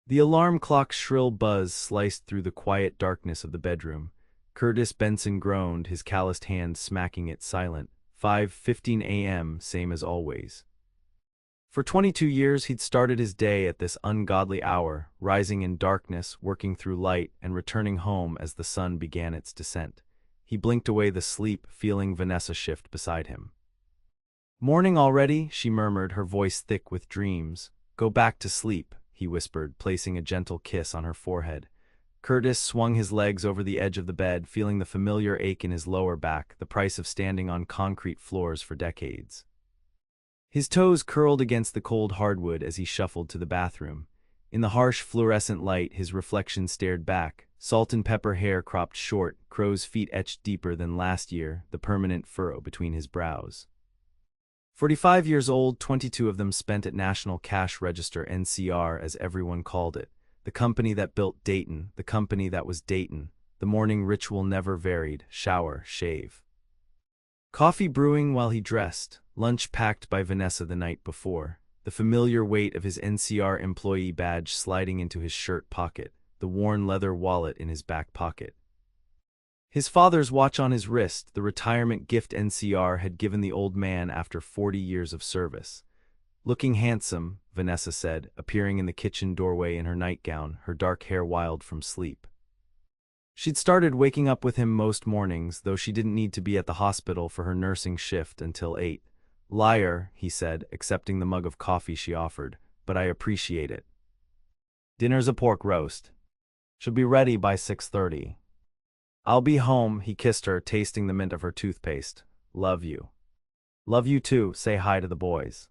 The alarm clock's shrill buzz sliced through the quiet darkness of the bedroom. Curtis Benson groaned, his calloused hand smacking it silent. 5:15 a.m., same as always. For 22 years he'd started his day at this ungodly hour, rising in darkness, working through light, and returning home as the sun began its descent. He blinked away the sleep, feeling Vanessa shift beside him. "Morning already?" she murmured, her voice thick with dreams. "Go back to sleep," he whispered, placing a gentle kiss on her forehead. Curtis swung his legs over the edge of the bed, feeling the familiar ache in his lower back, the price of standing on concrete floors for decades. His toes curled against the cold hardwood as he shuffled to the bathroom. In the harsh fluorescent light, his reflection stared back, salt and pepper hair cropped short, crow's feet etched deeper than last year, the permanent furrow between his brows. 45 years old, 22 of them spent at National Cash Register, NCR as everyone called it. The company that built Dayton, the company that was Dayton. The morning ritual never varied: shower, shave. Coffee brewing while he dressed, lunch packed by Vanessa the night before, the familiar weight of his NCR employee badge sliding into his shirt pocket, the worn leather wallet in his back pocket. His father's watch on his wrist, the retirement gift NCR had given the old man after 40 years of service. "Looking handsome," Vanessa said, appearing in the kitchen doorway in her nightgown, her dark hair wild from sleep. She'd started waking up with him most mornings, though she didn't need to be at the hospital for her nursing shift until 8. "Liar," he said, accepting the mug of coffee she offered, "but I appreciate it. Dinner's a pork roast. Should be ready by 6:30. I'll be home," he kissed her, tasting the mint of her toothpaste. "Love you." "Love you too, say hi to the boys."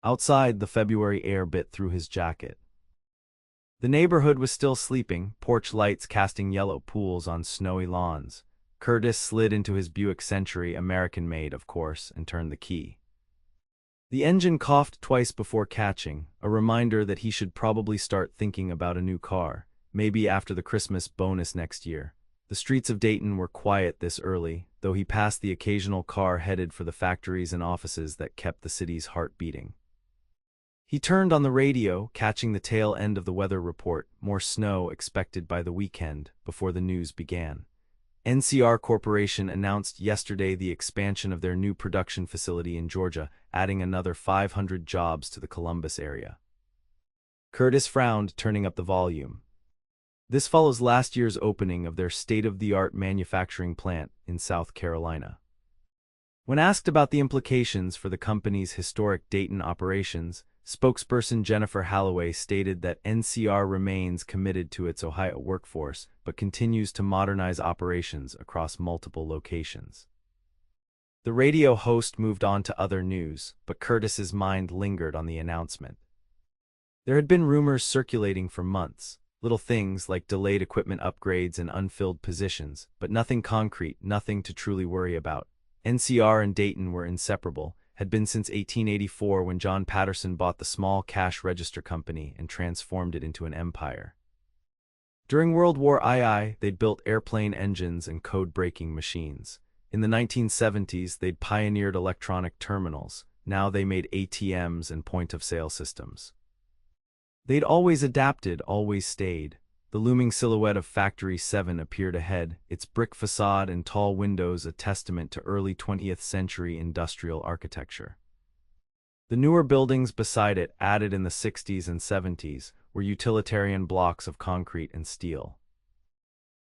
Outside, the February air bit through his jacket. The neighborhood was still sleeping, porch lights casting yellow pools on snowy lawns. Curtis slid into his Buick Century, American-made, of course, and turned the key. The engine coughed twice before catching, a reminder that he should probably start thinking about a new car, maybe after the Christmas bonus next year. The streets of Dayton were quiet this early, though he passed the occasional car headed for the factories and offices that kept the city's heart beating. He turned on the radio, catching the tail end of the weather report, more snow expected by the weekend, before the news began. NCR Corporation announced yesterday the expansion of their new production facility in Georgia, adding another 500 jobs to the Columbus area. Curtis frowned, turning up the volume. This follows last year's opening of their state-of-the-art manufacturing plant in South Carolina. When asked about the implications for the company's historic Dayton operations, spokesperson Jennifer Halloway stated that NCR remains committed to its Ohio workforce, but continues to modernize operations across multiple locations. The radio host moved on to other news, but Curtis's mind lingered on the announcement. There had been rumors circulating for months, little things like delayed equipment upgrades and unfilled positions, but nothing concrete, nothing to truly worry about. NCR and Dayton were inseparable, had been since 1884 when John Patterson bought the small cash register company and transformed it into an empire. During World War II, they'd built airplane engines and code-breaking machines. In the 1970s, they'd pioneered electronic terminals. Now they made ATMs and point-of-sale systems. They'd always adapted, always stayed. The looming silhouette of Factory 7 appeared ahead, its brick facade and tall windows a testament to early 20th century industrial architecture. The newer buildings beside it, added in the 60s and 70s, were utilitarian blocks of concrete and steel.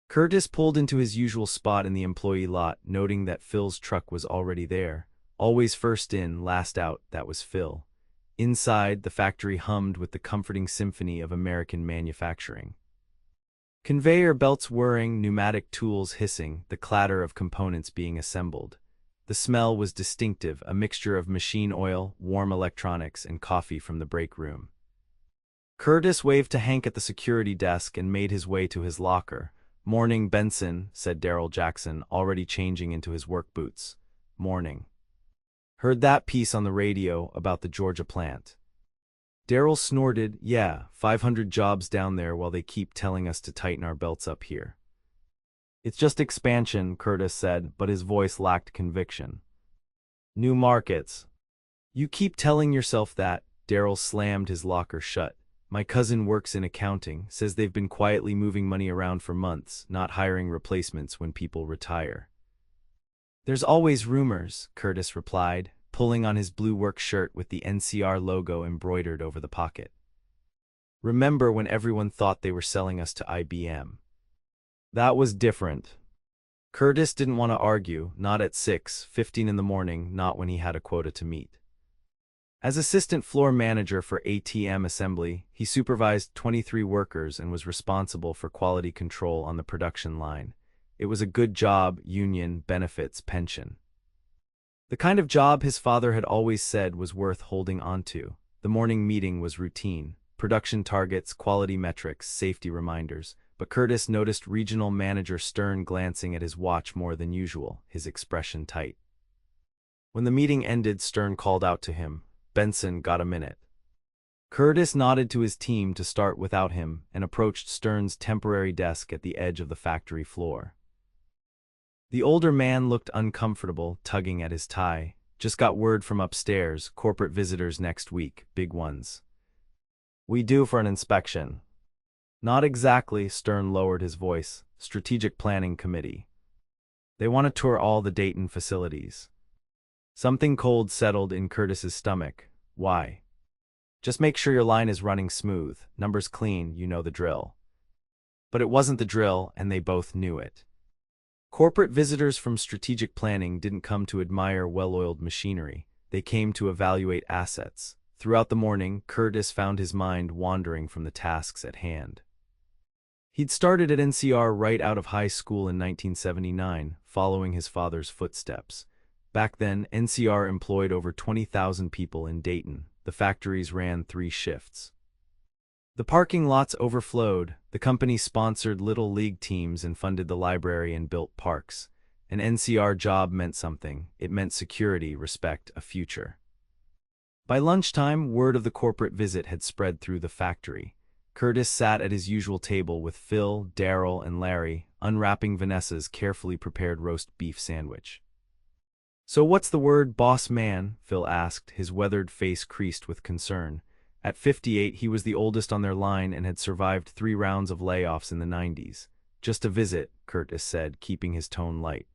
Curtis pulled into his usual spot in the employee lot, noting that Phil's truck was already there. Always first in, last out, that was Phil. Inside, the factory hummed with the comforting symphony of American manufacturing. Conveyor belts whirring, pneumatic tools hissing, the clatter of components being assembled. The smell was distinctive, a mixture of machine oil, warm electronics, and coffee from the break room. Curtis waved to Hank at the security desk and made his way to his locker. "Morning, Benson," said Darrell Jackson, already changing into his work boots. "Morning. Heard that piece on the radio about the Georgia plant." Darrell snorted. "Yeah, 500 jobs down there while they keep telling us to tighten our belts up here." "It's just expansion," Curtis said, but his voice lacked conviction. "New markets." "You keep telling yourself that." Darrell slammed his locker shut. My cousin works in accounting, says they've been quietly moving money around for months, not hiring replacements when people retire. There's always rumors, Curtis replied, pulling on his blue work shirt with the NCR logo embroidered over the pocket. Remember when everyone thought they were selling us to IBM? That was different. Curtis didn't want to argue, not at 6:15 in the morning, not when he had a quota to meet. As assistant floor manager for ATM assembly, he supervised 23 workers and was responsible for quality control on the production line. It was a good job, union, benefits, pension. The kind of job his father had always said was worth holding on to. The morning meeting was routine. Production targets, quality metrics, safety reminders. But Curtis noticed regional manager Stern glancing at his watch more than usual, his expression tight. When the meeting ended, Stern called out to him, "Benson, got a minute?" Curtis nodded to his team to start without him and approached Stern's temporary desk at the edge of the factory floor. The older man looked uncomfortable, tugging at his tie. "Just got word from upstairs, corporate visitors next week, big ones." "We due for an inspection?" "Not exactly," Stern lowered his voice. "Strategic Planning Committee. They want to tour all the Dayton facilities." Something cold settled in Curtis's stomach. "Why?" "Just make sure your line is running smooth, numbers clean, you know the drill." But it wasn't the drill, and they both knew it. Corporate visitors from strategic planning didn't come to admire well-oiled machinery. They came to evaluate assets. Throughout the morning, Curtis found his mind wandering from the tasks at hand. He'd started at NCR right out of high school in 1979, following his father's footsteps. Back then, NCR employed over 20,000 people in Dayton. The factories ran 3 shifts. The parking lots overflowed. The company sponsored little league teams and funded the library and built parks. An NCR job meant something. It meant security, respect, a future. By lunchtime, word of the corporate visit had spread through the factory. Curtis sat at his usual table with Phil, Daryl, and Larry, unwrapping Vanessa's carefully prepared roast beef sandwich. "So what's the word, boss man?" Phil asked, his weathered face creased with concern. At 58, he was the oldest on their line and had survived 3 rounds of layoffs in the 90s. "Just a visit," Curtis said, keeping his tone light.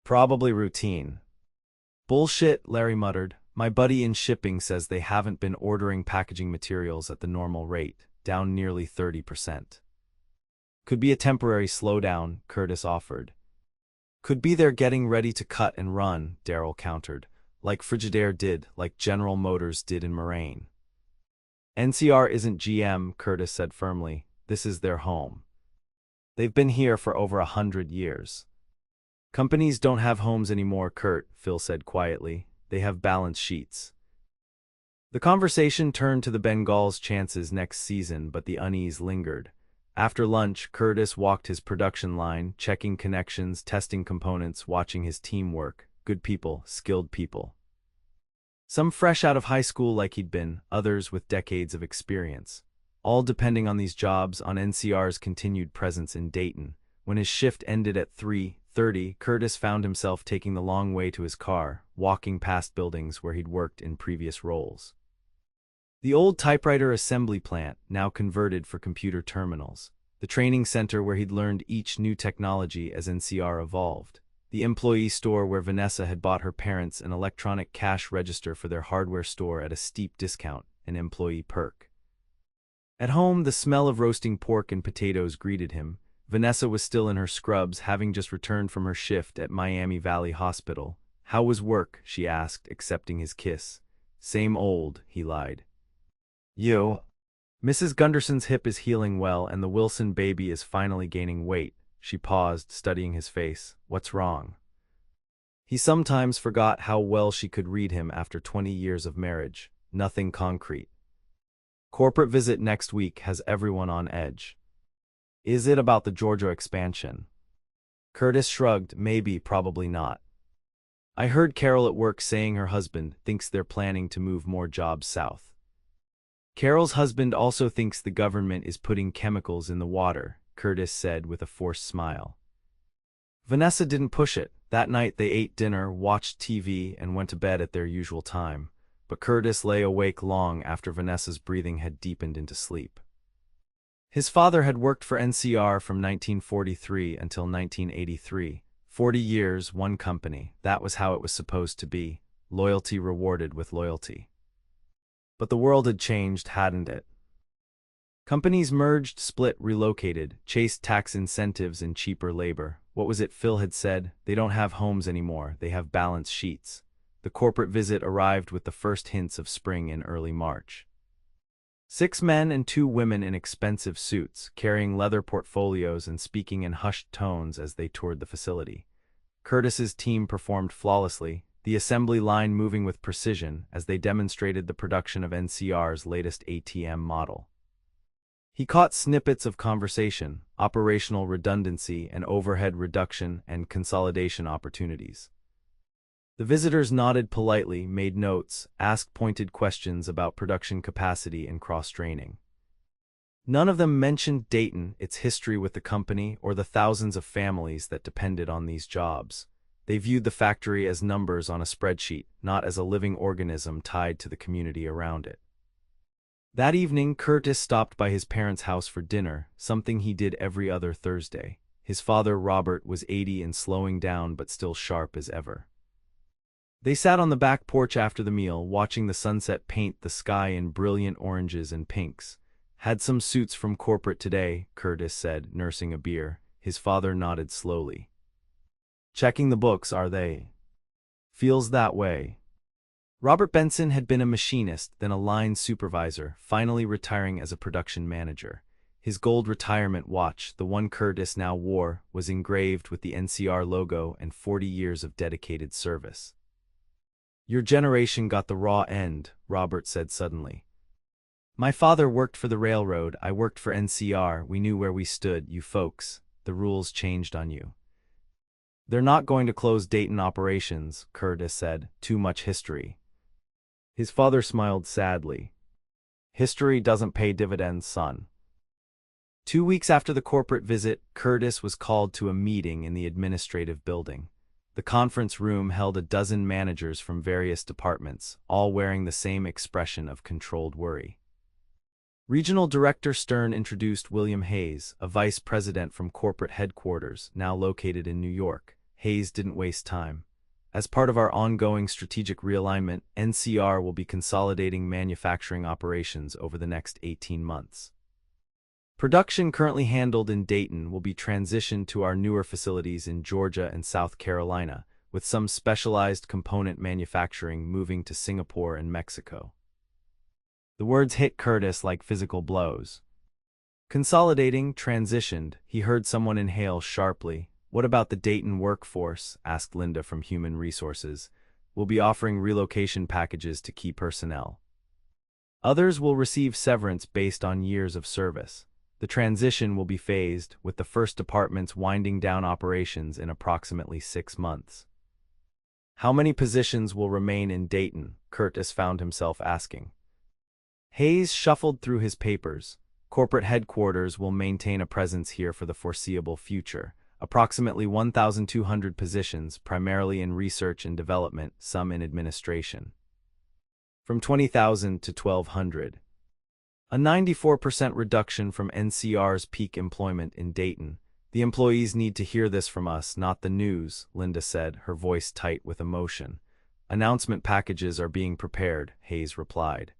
"Probably routine." "Bullshit," Larry muttered. "My buddy in shipping says they haven't been ordering packaging materials at the normal rate, down nearly 30%. "Could be a temporary slowdown," Curtis offered. "Could be they're getting ready to cut and run," Daryl countered. "Like Frigidaire did, like General Motors did in Moraine." "NCR isn't GM," Curtis said firmly. "This is their home. They've been here for over 100 years. "Companies don't have homes anymore, Kurt," Phil said quietly. "They have balance sheets." The conversation turned to the Bengals' chances next season, but the unease lingered. After lunch, Curtis walked his production line, checking connections, testing components, watching his team work. Good people, skilled people. Some fresh out of high school like he'd been, others with decades of experience. All depending on these jobs, on NCR's continued presence in Dayton. When his shift ended at 3:30, Curtis found himself taking the long way to his car, walking past buildings where he'd worked in previous roles. The old typewriter assembly plant, now converted for computer terminals. The training center where he'd learned each new technology as NCR evolved. The employee store where Vanessa had bought her parents an electronic cash register for their hardware store at a steep discount, an employee perk. At home, the smell of roasting pork and potatoes greeted him. Vanessa was still in her scrubs, having just returned from her shift at Miami Valley Hospital. "How was work?" she asked, accepting his kiss. "Same old," he lied. "You?" "Mrs. Gunderson's hip is healing well, and the Wilson baby is finally gaining weight." She paused, studying his face. "What's wrong?" He sometimes forgot how well she could read him after 20 years of marriage. Nothing concrete. "Corporate visit next week has everyone on edge." "Is it about the Georgia expansion?" Curtis shrugged. "Maybe, probably not. I heard Carol at work saying her husband thinks they're planning to move more jobs south." "Carol's husband also thinks the government is putting chemicals in the water," Curtis said with a forced smile. Vanessa didn't push it. That night they ate dinner, watched TV, and went to bed at their usual time. but Curtis lay awake long after Vanessa's breathing had deepened into sleep. His father had worked for NCR from 1943 until 1983. 40 years, one company. That was how it was supposed to be. Loyalty rewarded with loyalty. But the world had changed, hadn't it? Companies merged, split, relocated, chased tax incentives and cheaper labor. What was it Phil had said? They don't have homes anymore, they have balance sheets. The corporate visit arrived with the first hints of spring in early March. 6 men and 2 women in expensive suits, carrying leather portfolios and speaking in hushed tones as they toured the facility. Curtis's team performed flawlessly, the assembly line moving with precision as they demonstrated the production of NCR's latest ATM model. He caught snippets of conversation, operational redundancy and overhead reduction and consolidation opportunities. The visitors nodded politely, made notes, asked pointed questions about production capacity and cross-training. None of them mentioned Dayton, its history with the company, or the thousands of families that depended on these jobs. They viewed the factory as numbers on a spreadsheet, not as a living organism tied to the community around it. That evening, Curtis stopped by his parents' house for dinner, something he did every other Thursday. His father, Robert, was 80 and slowing down but still sharp as ever. They sat on the back porch after the meal, watching the sunset paint the sky in brilliant oranges and pinks. "Had some suits from corporate today," Curtis said, nursing a beer. His father nodded slowly. "Checking the books, are they?" "Feels that way." Robert Benson had been a machinist, then a line supervisor, finally retiring as a production manager. His gold retirement watch, the one Curtis now wore, was engraved with the NCR logo and 40 years of dedicated service. "Your generation got the raw end," Robert said suddenly. "My father worked for the railroad, I worked for NCR, we knew where we stood, you folks. The rules changed on you." "They're not going to close Dayton operations," Curtis said. "Too much history." His father smiled sadly. "History doesn't pay dividends, son." 2 weeks after the corporate visit, Curtis was called to a meeting in the administrative building. The conference room held a dozen managers from various departments, all wearing the same expression of controlled worry. Regional Director Stern introduced William Hayes, a vice president from corporate headquarters, now located in New York. Hayes didn't waste time. "As part of our ongoing strategic realignment, NCR will be consolidating manufacturing operations over the next 18 months. Production currently handled in Dayton will be transitioned to our newer facilities in Georgia and South Carolina, with some specialized component manufacturing moving to Singapore and Mexico." The words hit Curtis like physical blows. Consolidating, transitioned, he heard someone inhale sharply. "What about the Dayton workforce?" asked Linda from Human Resources. "We'll be offering relocation packages to key personnel. Others will receive severance based on years of service. The transition will be phased, with the first departments winding down operations in approximately 6 months." "How many positions will remain in Dayton?" Curtis found himself asking. Hayes shuffled through his papers. "Corporate headquarters will maintain a presence here for the foreseeable future. Approximately 1,200 positions, primarily in research and development, some in administration. From 20,000 to 1,200. A 94% reduction from NCR's peak employment in Dayton. The employees need to hear this from us, not the news," Linda said, her voice tight with emotion. "Announcement packages are being prepared," Hayes replied.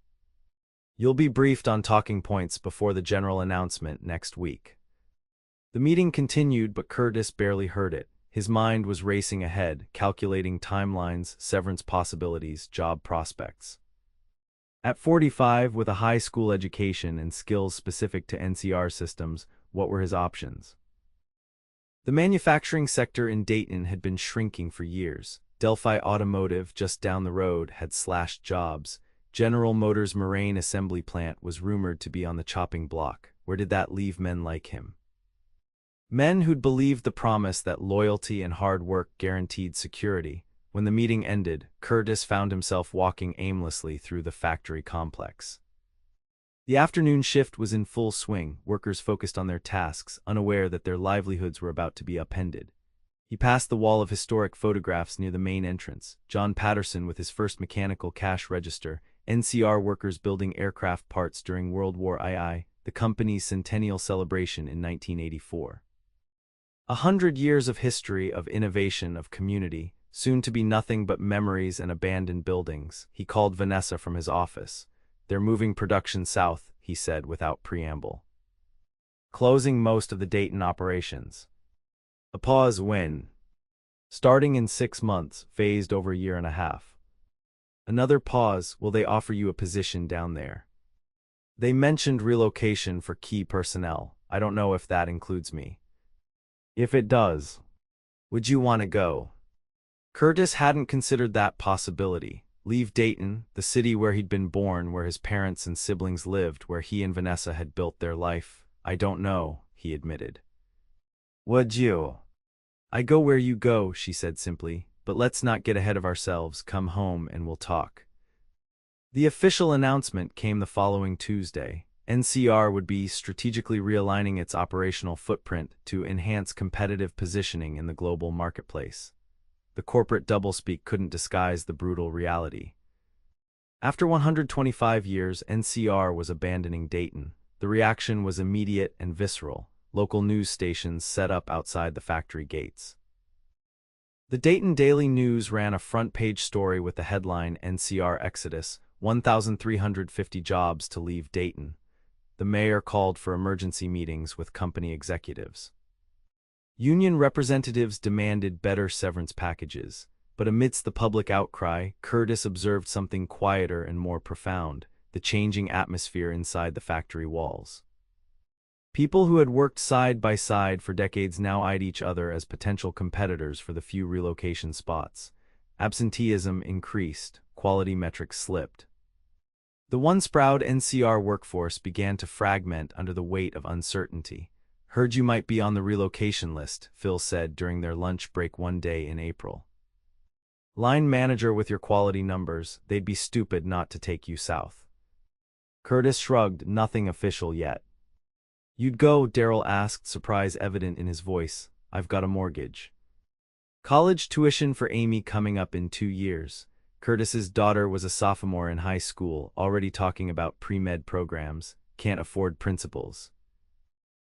"You'll be briefed on talking points before the general announcement next week." The meeting continued, but Curtis barely heard it. His mind was racing ahead, calculating timelines, severance possibilities, job prospects. At 45, with a high school education and skills specific to NCR systems, what were his options? The manufacturing sector in Dayton had been shrinking for years. Delphi Automotive, just down the road, had slashed jobs. General Motors' Moraine assembly plant was rumored to be on the chopping block. Where did that leave men like him? Men who'd believed the promise that loyalty and hard work guaranteed security. When the meeting ended, Curtis found himself walking aimlessly through the factory complex. The afternoon shift was in full swing, workers focused on their tasks, unaware that their livelihoods were about to be upended. He passed the wall of historic photographs near the main entrance. John Patterson with his first mechanical cash register, NCR workers building aircraft parts during World War II, the company's centennial celebration in 1984. 100 years of history, of innovation, of community, soon to be nothing but memories and abandoned buildings. He called Vanessa from his office. They're moving production south, he said without preamble. Closing most of the Dayton operations. A pause when, starting in 6 months, phased over a year and a half. Another pause, will they offer you a position down there? They mentioned relocation for key personnel. I don't know if that includes me. If it does, would you want to go? Curtis hadn't considered that possibility. Leave Dayton, the city where he'd been born, where his parents and siblings lived, where he and Vanessa had built their life. I don't know, he admitted. Would you? I go where you go, she said simply, but let's not get ahead of ourselves. Come home and we'll talk. The official announcement came the following Tuesday. NCR would be strategically realigning its operational footprint to enhance competitive positioning in the global marketplace. The corporate doublespeak couldn't disguise the brutal reality. After 125 years, NCR was abandoning Dayton. The reaction was immediate and visceral. Local news stations set up outside the factory gates. The Dayton Daily News ran a front-page story with the headline, NCR Exodus, 1,350 jobs to leave Dayton. The mayor called for emergency meetings with company executives. Union representatives demanded better severance packages, but amidst the public outcry, Curtis observed something quieter and more profound, the changing atmosphere inside the factory walls. People who had worked side by side for decades now eyed each other as potential competitors for the few relocation spots. Absenteeism increased, quality metrics slipped. The once proud NCR workforce began to fragment under the weight of uncertainty. Heard you might be on the relocation list, Phil said during their lunch break one day in April. Line manager with your quality numbers, they'd be stupid not to take you south. Curtis shrugged, nothing official yet. You'd go? Darryl asked, surprise evident in his voice. I've got a mortgage. College tuition for Amy coming up in 2 years. Curtis's daughter was a sophomore in high school, already talking about pre-med programs. Can't afford principals.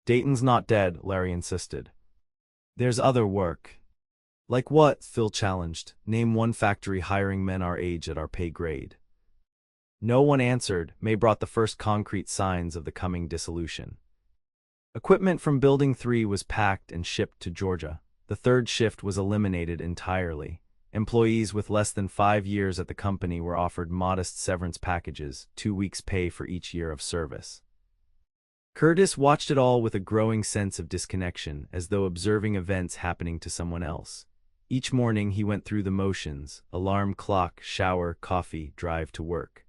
Dayton's not dead, Larry insisted. There's other work. Like what? Phil challenged. Name one factory hiring men our age at our pay grade. No one answered. May brought the first concrete signs of the coming dissolution. Equipment from Building 3 was packed and shipped to Georgia. The third shift was eliminated entirely. Employees with less than 5 years at the company were offered modest severance packages, 2 weeks' pay for each year of service. Curtis watched it all with a growing sense of disconnection, as though observing events happening to someone else. Each morning he went through the motions: alarm clock, shower, coffee, drive to work.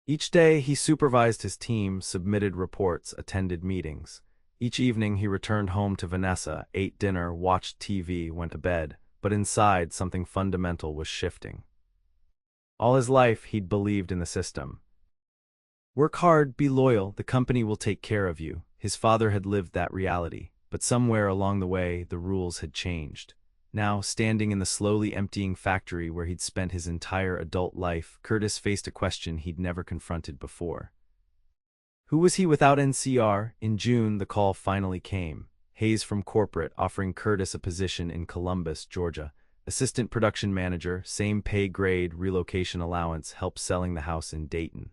Each day he supervised his team, submitted reports, attended meetings. Each evening he returned home to Vanessa, ate dinner, watched TV, went to bed. But inside, something fundamental was shifting. All his life, he'd believed in the system. Work hard, be loyal, the company will take care of you. His father had lived that reality, but somewhere along the way, the rules had changed. Now, standing in the slowly emptying factory where he'd spent his entire adult life, Curtis faced a question he'd never confronted before. Who was he without NCR? In June, the call finally came. Hayes from corporate offering Curtis a position in Columbus, Georgia. Assistant production manager, same pay grade, relocation allowance, help selling the house in Dayton.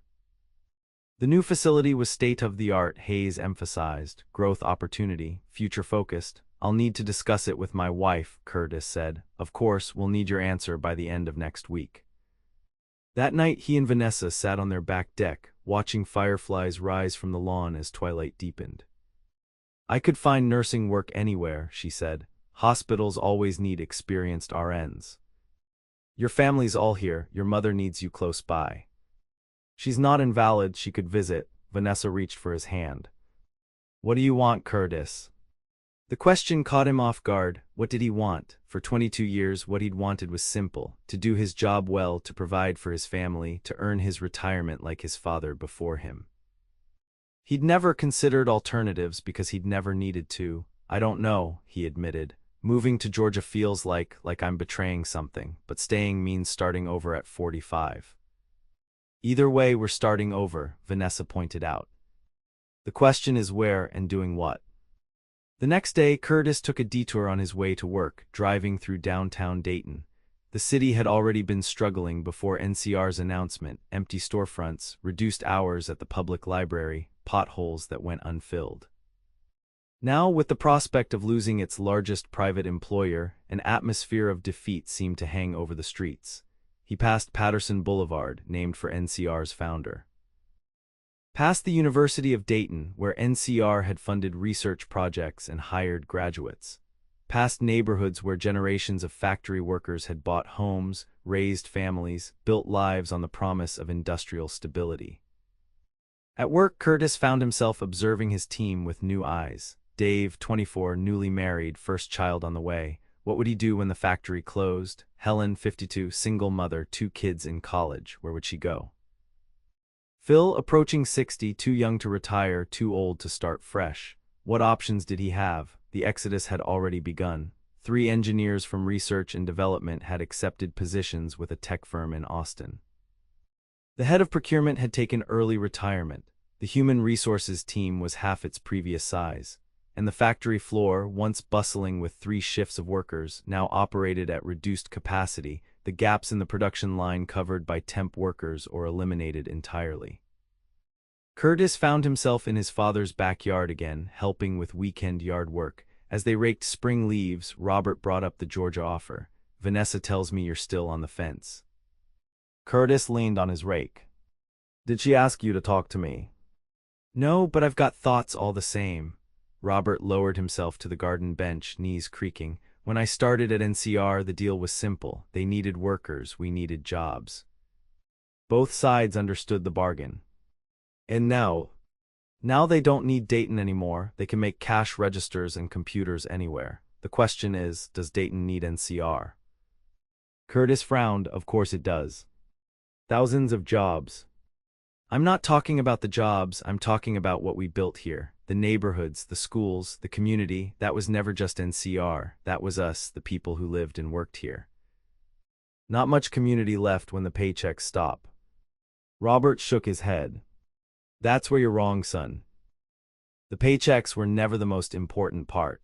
The new facility was state-of-the-art, Hayes emphasized. Growth opportunity, future-focused. I'll need to discuss it with my wife, Curtis said. Of course, we'll need your answer by the end of next week. That night, he and Vanessa sat on their back deck, watching fireflies rise from the lawn as twilight deepened. I could find nursing work anywhere, she said. Hospitals always need experienced RNs. Your family's all here, your mother needs you close by. She's not invalid, she could visit. Vanessa reached for his hand. What do you want, Curtis? The question caught him off guard. What did he want? For 22 years, what he'd wanted was simple: to do his job well, to provide for his family, to earn his retirement like his father before him. He'd never considered alternatives because he'd never needed to. I don't know, he admitted. Moving to Georgia feels like I'm betraying something, but staying means starting over at 45. Either way, we're starting over, Vanessa pointed out. The question is where and doing what. The next day, Curtis took a detour on his way to work, driving through downtown Dayton. The city had already been struggling before NCR's announcement: empty storefronts, reduced hours at the public library, potholes that went unfilled. Now, with the prospect of losing its largest private employer, an atmosphere of defeat seemed to hang over the streets. He passed Patterson Boulevard, named for NCR's founder. Past the University of Dayton, where NCR had funded research projects and hired graduates. Past neighborhoods where generations of factory workers had bought homes, raised families, built lives on the promise of industrial stability. At work, Curtis found himself observing his team with new eyes. Dave, 24, newly married, first child on the way. What would he do when the factory closed? Helen, 52, single mother, 2 kids in college. Where would she go? Phil, approaching 60, too young to retire, too old to start fresh. What options did he have? The exodus had already begun. 3 engineers from research and development had accepted positions with a tech firm in Austin. The head of procurement had taken early retirement. The human resources team was half its previous size. And the factory floor, once bustling with 3 shifts of workers, now operated at reduced capacity, the gaps in the production line covered by temp workers or eliminated entirely. Curtis found himself in his father's backyard again, helping with weekend yard work. As they raked spring leaves, Robert brought up the Georgia offer. Vanessa tells me you're still on the fence. Curtis leaned on his rake. Did she ask you to talk to me? No, but I've got thoughts all the same. Robert lowered himself to the garden bench, knees creaking. When I started at NCR, the deal was simple. They needed workers, we needed jobs. Both sides understood the bargain. And now they don't need Dayton anymore. They can make cash registers and computers anywhere. The question is, does Dayton need NCR? Curtis frowned. Of course it does. Thousands of jobs. I'm not talking about the jobs, I'm talking about what we built here. The neighborhoods, the schools, the community. That was never just NCR. That was us, the people who lived and worked here. Not much community left when the paychecks stop. Robert shook his head. That's where you're wrong, son. The paychecks were never the most important part.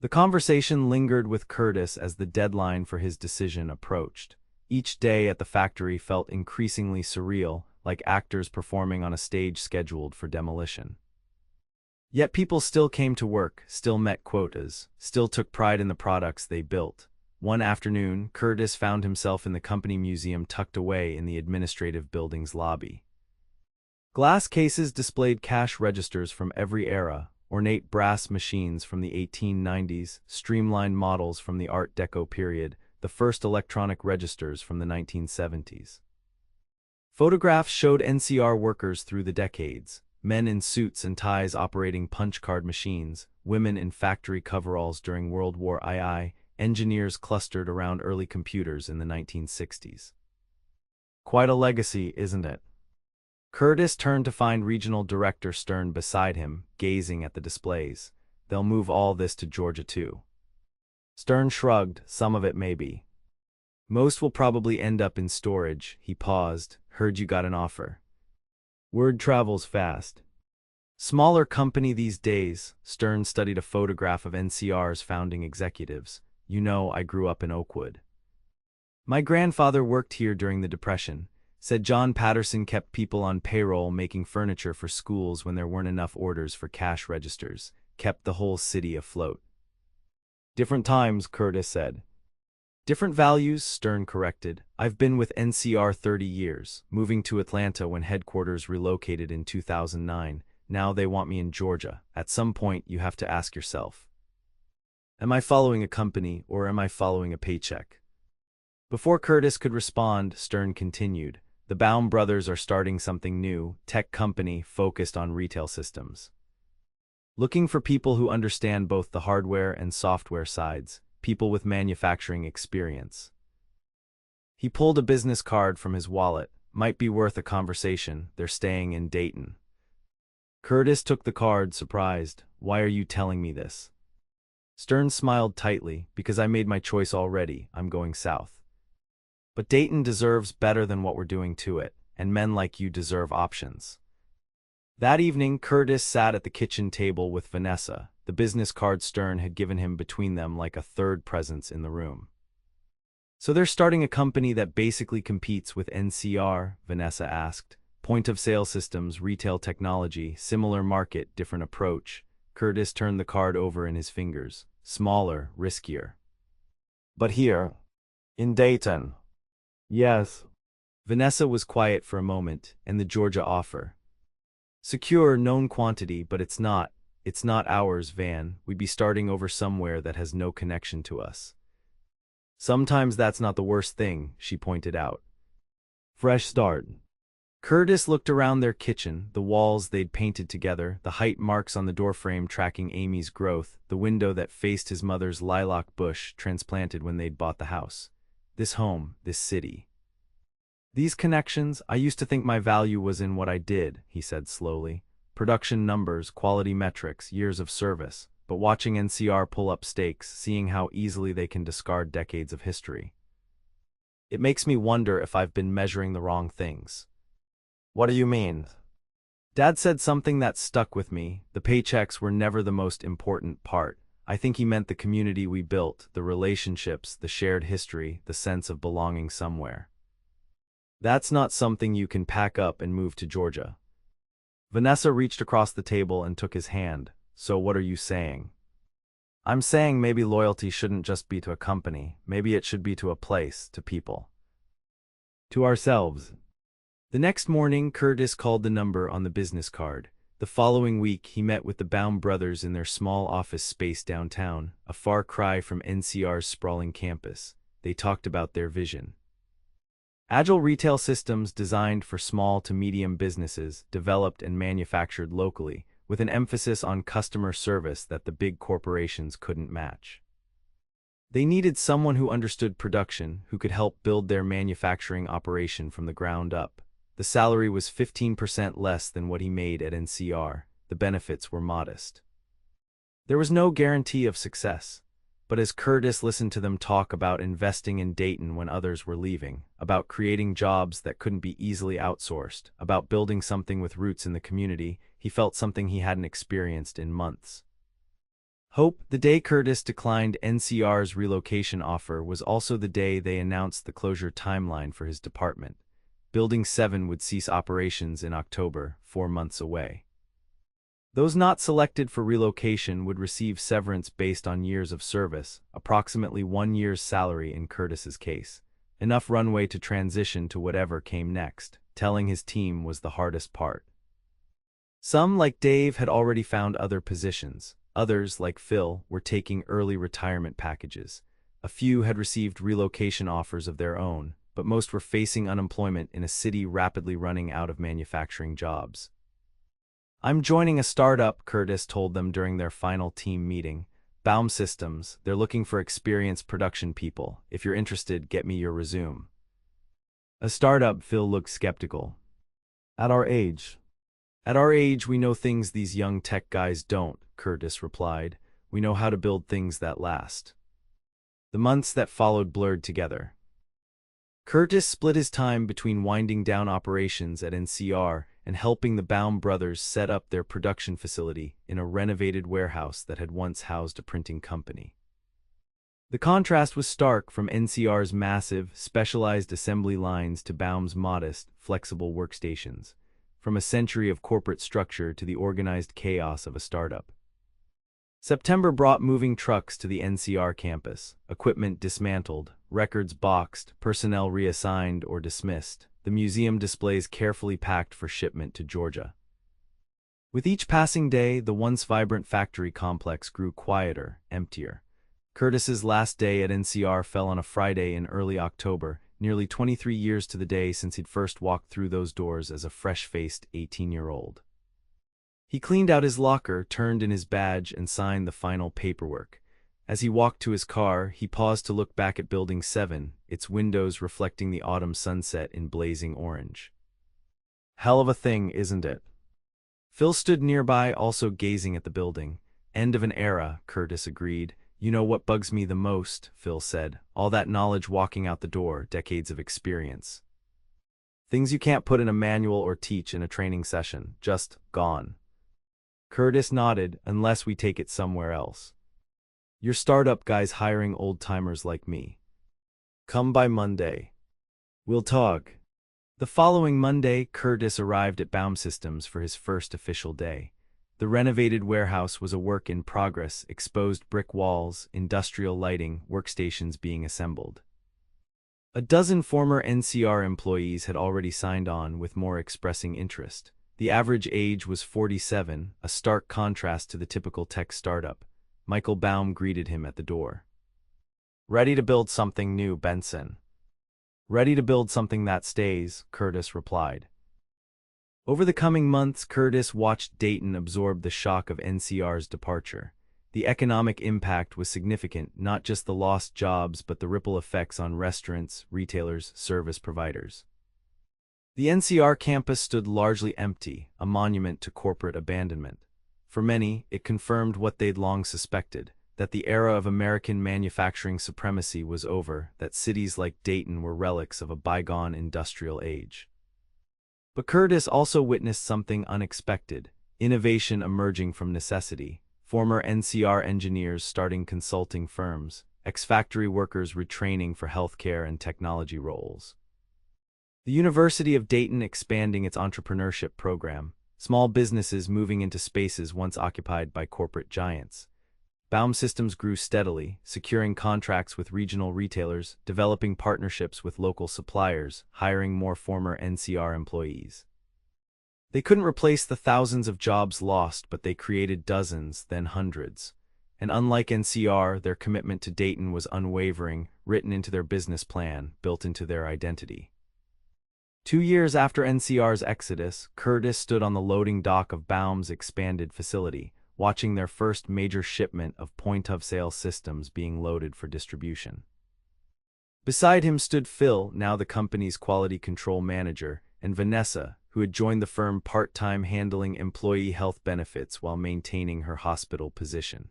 The conversation lingered with Curtis as the deadline for his decision approached. Each day at the factory felt increasingly surreal, like actors performing on a stage scheduled for demolition. Yet people still came to work, still met quotas, still took pride in the products they built. One afternoon, Curtis found himself in the company museum tucked away in the administrative building's lobby. Glass cases displayed cash registers from every era, ornate brass machines from the 1890s, streamlined models from the Art Deco period, the first electronic registers from the 1970s. Photographs showed NCR workers through the decades. Men in suits and ties operating punch card machines, women in factory coveralls during World War II, engineers clustered around early computers in the 1960s. Quite a legacy, isn't it? Curtis turned to find Regional Director Stern beside him, gazing at the displays. They'll move all this to Georgia too. Stern shrugged. Some of it maybe. Most will probably end up in storage. He paused. Heard you got an offer. Word travels fast. Smaller company these days. Stern studied a photograph of NCR's founding executives. You know, I grew up in Oakwood. My grandfather worked here during the Depression. Said John Patterson kept people on payroll making furniture for schools when there weren't enough orders for cash registers. Kept the whole city afloat. Different times, Curtis said. Different values, Stern corrected. I've been with NCR 30 years, moving to Atlanta when headquarters relocated in 2009. Now they want me in Georgia. At some point, you have to ask yourself, am I following a company or am I following a paycheck? Before Curtis could respond, Stern continued. The Baum brothers are starting something new, tech company focused on retail systems. Looking for people who understand both the hardware and software sides. People with manufacturing experience. He pulled a business card from his wallet. Might be worth a conversation. They're staying in Dayton. Curtis took the card, surprised. Why are you telling me this? Stern smiled tightly, because I made my choice already. I'm going south. But Dayton deserves better than what we're doing to it, and men like you deserve options. That evening, Curtis sat at the kitchen table with Vanessa, the business card Stern had given him between them like a third presence in the room. So they're starting a company that basically competes with NCR, Vanessa asked. Point-of-sale systems, retail technology, similar market, different approach. Curtis turned the card over in his fingers. Smaller, riskier. But here, in Dayton. Yes. Vanessa was quiet for a moment, and the Georgia offer. Secure, known quantity, but it's not ours, Van. We'd be starting over somewhere that has no connection to us. Sometimes that's not the worst thing, she pointed out. Fresh start. Curtis looked around their kitchen, the walls they'd painted together, the height marks on the doorframe tracking Amy's growth, the window that faced his mother's lilac bush transplanted when they'd bought the house. This home, this city. These connections, I used to think my value was in what I did, he said slowly. Production numbers, quality metrics, years of service. But watching NCR pull up stakes, seeing how easily they can discard decades of history. It makes me wonder if I've been measuring the wrong things. What do you mean? Dad said something that stuck with me. The paychecks were never the most important part. I think he meant the community we built, the relationships, the shared history, the sense of belonging somewhere. That's not something you can pack up and move to Georgia. Vanessa reached across the table and took his hand. So what are you saying? I'm saying maybe loyalty shouldn't just be to a company. Maybe it should be to a place, to people. To ourselves. The next morning, Curtis called the number on the business card. The following week, he met with the Baum brothers in their small office space downtown, a far cry from NCR's sprawling campus. They talked about their vision. Agile retail systems designed for small to medium businesses, developed and manufactured locally, with an emphasis on customer service that the big corporations couldn't match. They needed someone who understood production, who could help build their manufacturing operation from the ground up. The salary was 15% less than what he made at NCR. The benefits were modest. There was no guarantee of success. But as Curtis listened to them talk about investing in Dayton when others were leaving, about creating jobs that couldn't be easily outsourced, about building something with roots in the community, he felt something he hadn't experienced in months. Hope. The day Curtis declined NCR's relocation offer was also the day they announced the closure timeline for his department. Building 7 would cease operations in October, 4 months away. Those not selected for relocation would receive severance based on years of service, approximately 1 year's salary in Curtis's case. Enough runway to transition to whatever came next. Telling his team was the hardest part. Some, like Dave, had already found other positions. Others, like Phil, were taking early retirement packages. A few had received relocation offers of their own, but most were facing unemployment in a city rapidly running out of manufacturing jobs. I'm joining a startup, Curtis told them during their final team meeting. Baum Systems, they're looking for experienced production people. If you're interested, get me your resume. A startup, Phil looked skeptical. At our age, we know things these young tech guys don't, Curtis replied. We know how to build things that last. The months that followed blurred together. Curtis split his time between winding down operations at NCR and helping the Baum brothers set up their production facility in a renovated warehouse that had once housed a printing company. The contrast was stark, from NCR's massive, specialized assembly lines to Baum's modest, flexible workstations, from a century of corporate structure to the organized chaos of a startup. September brought moving trucks to the NCR campus, equipment dismantled, records boxed, personnel reassigned or dismissed, the museum displays carefully packed for shipment to Georgia. With each passing day, the once vibrant factory complex grew quieter, emptier. Curtis's last day at NCR fell on a Friday in early October, nearly 23 years to the day since he'd first walked through those doors as a fresh-faced 18-year-old. He cleaned out his locker, turned in his badge, and signed the final paperwork. As he walked to his car, he paused to look back at Building 7, its windows reflecting the autumn sunset in blazing orange. Hell of a thing, isn't it? Phil stood nearby, also gazing at the building. End of an era, Curtis agreed. You know what bugs me the most, Phil said. All that knowledge walking out the door, decades of experience. Things you can't put in a manual or teach in a training session, just gone. Curtis nodded, unless we take it somewhere else. Your startup guy's hiring old-timers like me. Come by Monday. We'll talk. The following Monday, Curtis arrived at Baum Systems for his first official day. The renovated warehouse was a work in progress, exposed brick walls, industrial lighting, workstations being assembled. A dozen former NCR employees had already signed on, with more expressing interest. The average age was 47, a stark contrast to the typical tech startup. Michael Baum greeted him at the door. Ready to build something new, Benson. Ready to build something that stays, Curtis replied. Over the coming months, Curtis watched Dayton absorb the shock of NCR's departure. The economic impact was significant, not just the lost jobs but the ripple effects on restaurants, retailers, service providers. The NCR campus stood largely empty, a monument to corporate abandonment. For many, it confirmed what they'd long suspected, that the era of American manufacturing supremacy was over, that cities like Dayton were relics of a bygone industrial age. But Curtis also witnessed something unexpected, innovation emerging from necessity, former NCR engineers starting consulting firms, ex-factory workers retraining for healthcare and technology roles. The University of Dayton expanding its entrepreneurship program, small businesses moving into spaces once occupied by corporate giants. Baum Systems grew steadily, securing contracts with regional retailers, developing partnerships with local suppliers, hiring more former NCR employees. They couldn't replace the thousands of jobs lost, but they created dozens, then hundreds. And unlike NCR, their commitment to Dayton was unwavering, written into their business plan, built into their identity. 2 years after NCR's exodus, Curtis stood on the loading dock of Baum's expanded facility, watching their first major shipment of point-of-sale systems being loaded for distribution. Beside him stood Phil, now the company's quality control manager, and Vanessa, who had joined the firm part-time handling employee health benefits while maintaining her hospital position.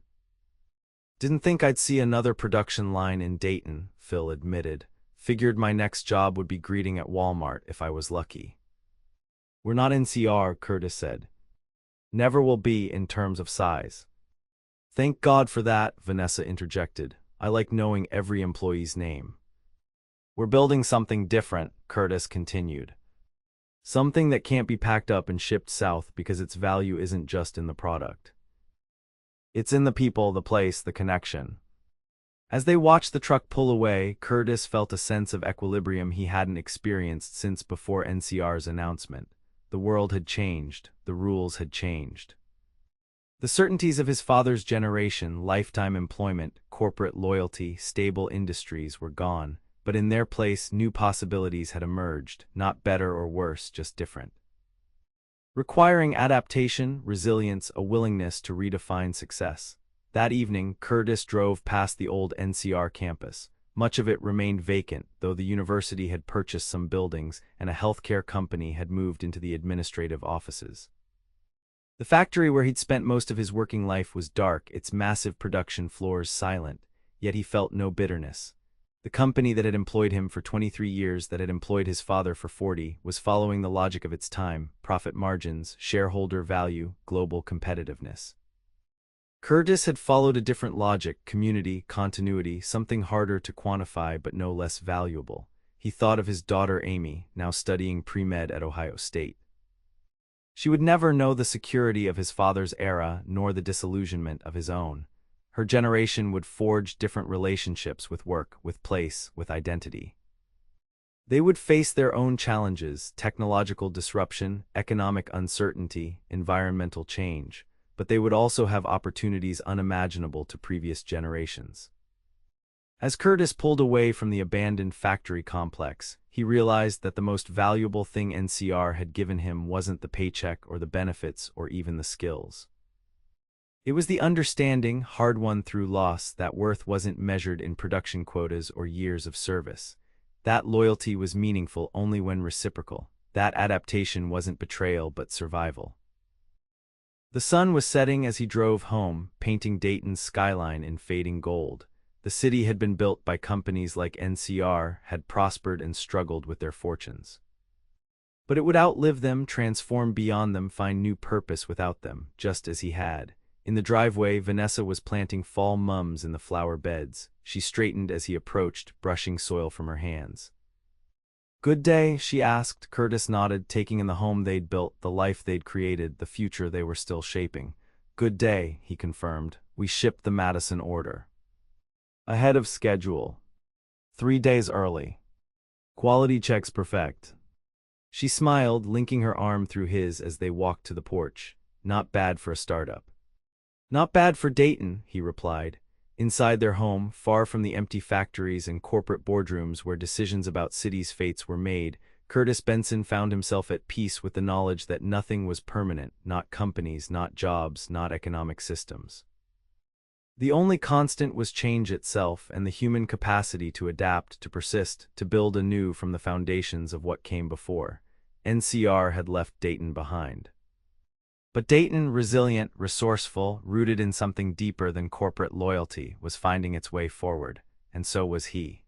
Didn't think I'd see another production line in Dayton, Phil admitted. Figured my next job would be greeting at Walmart if I was lucky. We're not NCR, Curtis said. Never will be in terms of size. Thank God for that, Vanessa interjected. I like knowing every employee's name. We're building something different, Curtis continued. Something that can't be packed up and shipped south because its value isn't just in the product. It's in the people, the place, the connection. As they watched the truck pull away, Curtis felt a sense of equilibrium he hadn't experienced since before NCR's announcement. The world had changed, the rules had changed. The certainties of his father's generation, lifetime employment, corporate loyalty, stable industries were gone, but in their place new possibilities had emerged, not better or worse, just different. Requiring adaptation, resilience, a willingness to redefine success. That evening, Curtis drove past the old NCR campus. Much of it remained vacant, though the university had purchased some buildings and a healthcare company had moved into the administrative offices. The factory where he'd spent most of his working life was dark, its massive production floors silent, yet he felt no bitterness. The company that had employed him for 23 years, that had employed his father for 40, was following the logic of its time: profit margins, shareholder value, global competitiveness. Curtis had followed a different logic: community, continuity, something harder to quantify but no less valuable. He thought of his daughter Amy, now studying pre-med at Ohio State. She would never know the security of his father's era, nor the disillusionment of his own. Her generation would forge different relationships with work, with place, with identity. They would face their own challenges: technological disruption, economic uncertainty, environmental change. But they would also have opportunities unimaginable to previous generations. As Curtis pulled away from the abandoned factory complex, he realized that the most valuable thing NCR had given him wasn't the paycheck or the benefits or even the skills. It was the understanding, hard-won through loss, that worth wasn't measured in production quotas or years of service. That loyalty was meaningful only when reciprocal. That adaptation wasn't betrayal but survival. The sun was setting as he drove home, painting Dayton's skyline in fading gold. The city had been built by companies like NCR, had prospered and struggled with their fortunes. But it would outlive them, transform beyond them, find new purpose without them, just as he had. In the driveway, Vanessa was planting fall mums in the flower beds. She straightened as he approached, brushing soil from her hands. "Good day?" she asked. Curtis nodded, taking in the home they'd built, the life they'd created, the future they were still shaping. "Good day," he confirmed. "We shipped the Madison order. Ahead of schedule. 3 days early. Quality checks perfect." She smiled, linking her arm through his as they walked to the porch. "Not bad for a startup." "Not bad for Dayton," he replied. Inside their home, far from the empty factories and corporate boardrooms where decisions about cities' fates were made, Curtis Benson found himself at peace with the knowledge that nothing was permanent, not companies, not jobs, not economic systems. The only constant was change itself and the human capacity to adapt, to persist, to build anew from the foundations of what came before. NCR had left Dayton behind. But Dayton, resilient, resourceful, rooted in something deeper than corporate loyalty, was finding its way forward, and so was he.